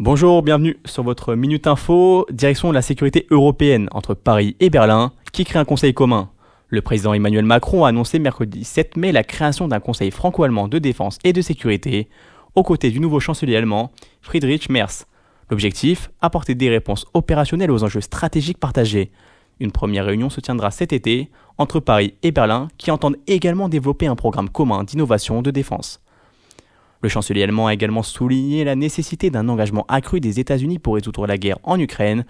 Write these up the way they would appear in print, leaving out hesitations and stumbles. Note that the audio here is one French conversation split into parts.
Bonjour, bienvenue sur votre Minute Info, direction de la sécurité européenne entre Paris et Berlin, qui crée un conseil commun. Le président Emmanuel Macron a annoncé mercredi 7 mai la création d'un conseil franco-allemand de défense et de sécurité, aux côtés du nouveau chancelier allemand, Friedrich Merz. L'objectif, apporter des réponses opérationnelles aux enjeux stratégiques partagés. Une première réunion se tiendra cet été, entre Paris et Berlin, qui entendent également développer un programme commun d'innovation de défense. Le chancelier allemand a également souligné la nécessité d'un engagement accru des États-Unis pour résoudre la guerre en Ukraine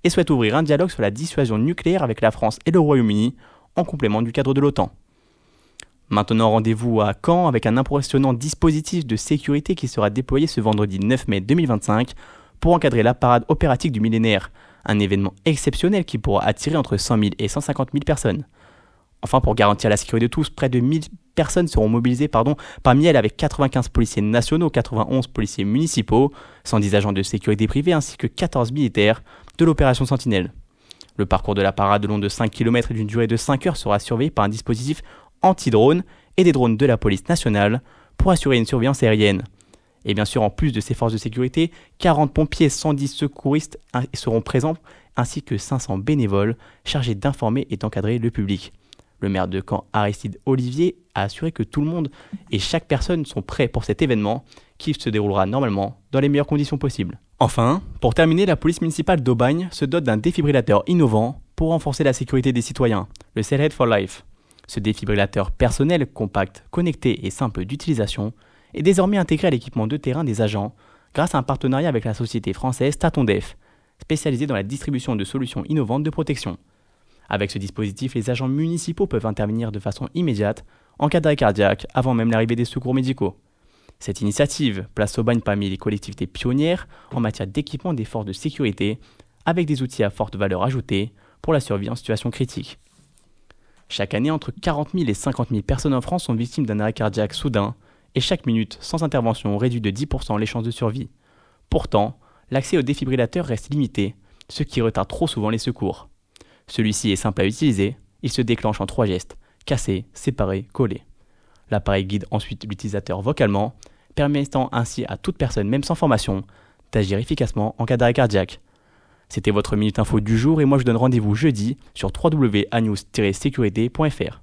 et souhaite ouvrir un dialogue sur la dissuasion nucléaire avec la France et le Royaume-Uni en complément du cadre de l'OTAN. Maintenant, rendez-vous à Caen avec un impressionnant dispositif de sécurité qui sera déployé ce vendredi 9 mai 2025 pour encadrer la parade opératique du millénaire, un événement exceptionnel qui pourra attirer entre 100 000 et 150 000 personnes. Enfin, pour garantir la sécurité de tous, près de 1000 personnes seront mobilisées parmi elles avec 95 policiers nationaux, 91 policiers municipaux, 110 agents de sécurité privée ainsi que 14 militaires de l'opération Sentinelle. Le parcours de la parade long de 5 km et d'une durée de 5 heures sera surveillé par un dispositif anti-drone et des drones de la police nationale pour assurer une surveillance aérienne. Et bien sûr, en plus de ces forces de sécurité, 40 pompiers, 110 secouristes seront présents ainsi que 500 bénévoles chargés d'informer et d'encadrer le public. Le maire de Caen, Aristide Olivier, a assuré que tout le monde et chaque personne sont prêts pour cet événement qui se déroulera normalement dans les meilleures conditions possibles. Enfin, pour terminer, la police municipale d'Aubagne se dote d'un défibrillateur innovant pour renforcer la sécurité des citoyens, le Sailhead for Life. Ce défibrillateur personnel, compact, connecté et simple d'utilisation est désormais intégré à l'équipement de terrain des agents grâce à un partenariat avec la société française Tatondef, spécialisée dans la distribution de solutions innovantes de protection. Avec ce dispositif, les agents municipaux peuvent intervenir de façon immédiate en cas d'arrêt cardiaque avant même l'arrivée des secours médicaux. Cette initiative place Aubagne parmi les collectivités pionnières en matière d'équipement des forces de sécurité avec des outils à forte valeur ajoutée pour la survie en situation critique. Chaque année, entre 40 000 et 50 000 personnes en France sont victimes d'un arrêt cardiaque soudain et chaque minute sans intervention réduit de 10% les chances de survie. Pourtant, l'accès au défibrillateur reste limité, ce qui retarde trop souvent les secours. Celui-ci est simple à utiliser, il se déclenche en 3 gestes, casser, séparer, coller. L'appareil guide ensuite l'utilisateur vocalement, permettant ainsi à toute personne, même sans formation, d'agir efficacement en cas d'arrêt cardiaque. C'était votre Minute Info du jour et moi je vous donne rendez-vous jeudi sur www.anews-sécurité.fr.